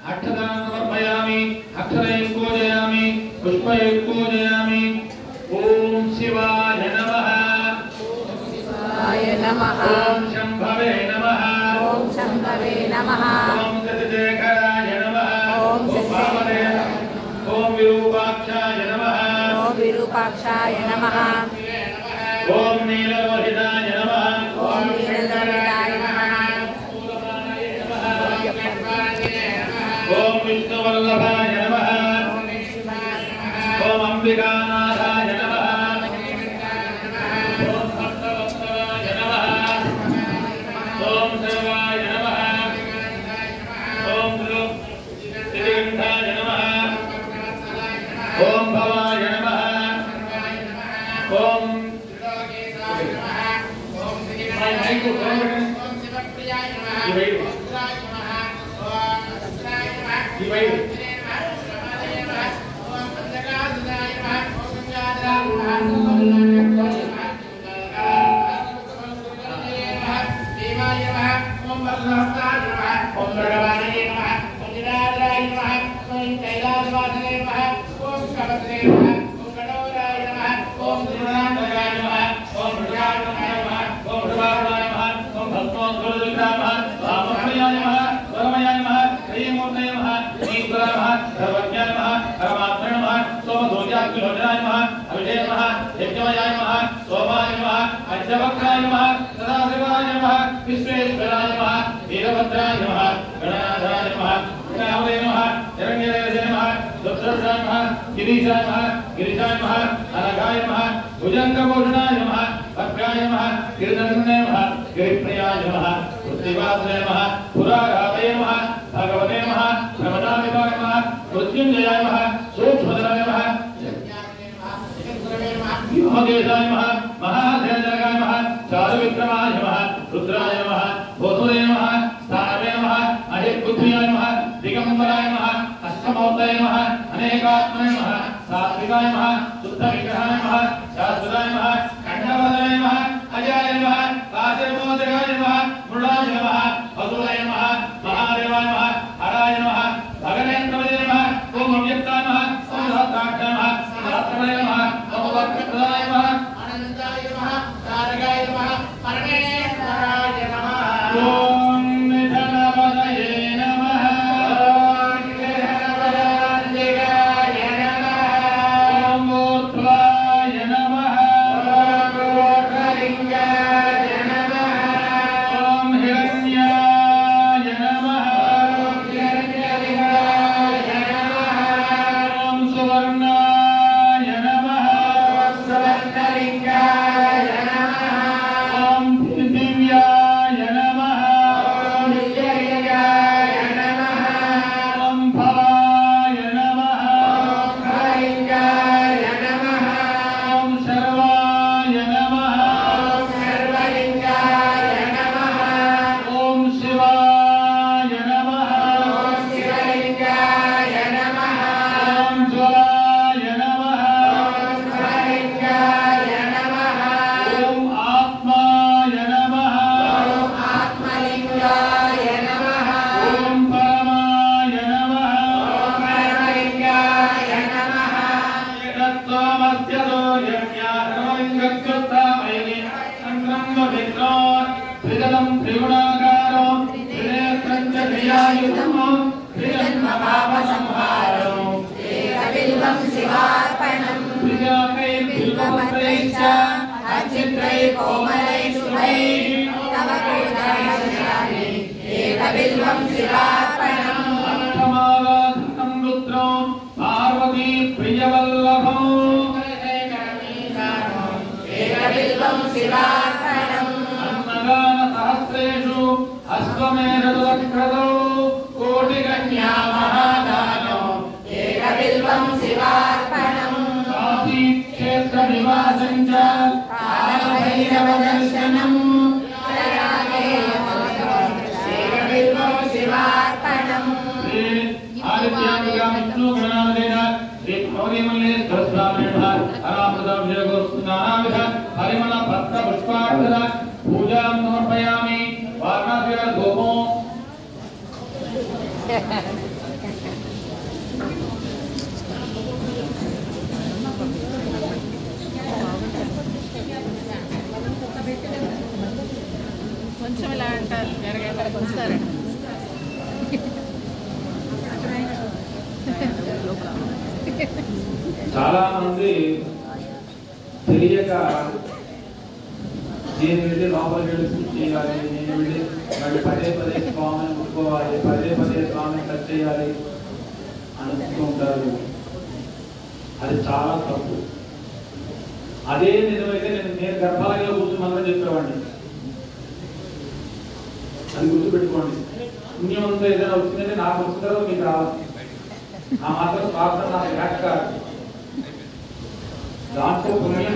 अक्षतां समर्पयामि अक्षरैः पूजयामि पुष्पैः पूजयामि ओम शिवाय नमः ओम शंभवे नमः ओम शंभवे नमः ओम शशिशेखराय नमः ओम वामने ओम विरूपाक्षाय नमः ओम विरूपाक्षाय नमः ओम नीललोहिताय नमः ओम नीललोहिताय नमः ओम विष्णुवल्लभाय नमः ओम अंबिकानाथाय नमः ओम भक्तवत्सलाय नमः ओम सर्वाय नमः ओम त्रिगंधाय नमः ओम भवाय नमः ओम विश्वेश्वराय नमः वीरभद्राय नमः गणाधाय नमः गणावले नमः हिरण्यदेवाय नमः दुर्धर्षाय नमः गिरीशाय नमः गिरिशाय नमः अनघाय नमः भुजंगभूषणाय नमः वक्राय नमः गिरिधरणे नमः गिरिप्रियाय नमः पृथ्वीवासाय नमः पुराराधये नमः भगवते नमः भ्रमणामिवाय नमः मृत्युंजयाय नमः सूक्ष्मधराय नमः योगेशाय नमः महाधेयजगाय नमः चारुविक्रमाय नमः रुद्राय नमः भूतले नमः स्थानवे नमः अहिर्बुद्ध्याय नमः दिगंबराय नमः अष्टमूर्तये नमः अनेकात्मने नमः सात्विकाय नमः शुद्धविग्रहाय नमः शाश्वताय नमः खंडवदनाय नमः अजाय नमः काशमोदकाय नमः मृडाय नमः वसुदेवाय नमः महादेवाय नमः हराय नमः भगनेन्द्रवदे नमः ओम अव्यक्ताय नमः ओम सहस्राक्षाय नमः सहस्रवदे नमः ओम वक्रतुंडाय नमः अनंताय नमः तारकाय नमः परमेश्वराय नमः ओम निधनवदये नमः ओम निधनवदान्तिकाय नमः ओम ऊर्ध्वाय नमः ओम ऊर्ध्वलिंगाय नमः ओम हिरण्याय नमः ओम हिरण्यलिंगाय नमः ओम सुवर्णाय नमः ओम सुवर्णलिंगाय नमः ओम दिव्याय नमः ओम दिव्यलिंगाय नमः ओम भवाय नमः ओम भवलिंगाय नमः ओम सर्वाय नमः ओम सर्वलिंगाय नमः ओम शिवाय नमः ओम शिवलिंगाय नमः ओम ज्वलाय नमः ओम ज्वलिंगाय नमः ओम आत्माय नमः ओम आत्मलिंगाय नमः ओम परमाय नमः ओम परमलिंगाय नमः यदत्त्वमस्य दोर्यज्ञानलिंगकृतामयि चन्द्रं विष्णो त्रिदलं त्रिगुणाकारो त्रिनेत्रं च क्रियायुधं त्रिजन्मपापसंहारो एकबिल्वं शिवार्पणम् त्रिलोकैर्बिल्वपत्रैश्च अचित्रैः कोमलैः शुभैः तव पूजयामि एकबिल्वं शिवार्पणम् अक्षमालाधृतं रुद्रो पार्वती प्रियवल्लभो एकबिल्वं शिवार्पणम् अन्नदानसहस्रेषु अश्वमेधदुलक्रदौ कोटिकन्या महादानो एकबिल्वं शिवार्पणम् काशीक्षेत्रनिवासं च कालभैरवदर्शनम् एकबिल्वं शिवार्पणम् आदित्यादिगा विष्णु गणादेन श्री गौरीमल्ले सरस्वामिनः अरामृताभिषेकोस्नानाविध परिमल भक्त पुष्पार्चन पूजां समर्पयामि वाराणसी धूपो చాలా మంది తెలియక నేను వెళ్ళి లోపలికి వెళ్ళి పూజ చేయాలి, నేను వెళ్ళి మళ్ళీ పదే పదే స్వామిని ముట్టుకోవాలి, పదే పదే స్వామిని టచ్ చేయాలి అనుకుంటూ ఉంటారు. అది చాలా తప్పు. అదే నిజమైతే నేను గర్భాలయంలో కూర్చుని మంత్రం చెప్పేవాడిని. అది గుర్తుపెట్టుకోండి. పుణ్యం అంతా ఏదైనా వచ్చిందంటే నాకు వచ్చిన తర్వాత మీకు రావాలి. ఆ మాత్రం స్వార్థం నాకు కాదు. దాంట్లో పుణ్యం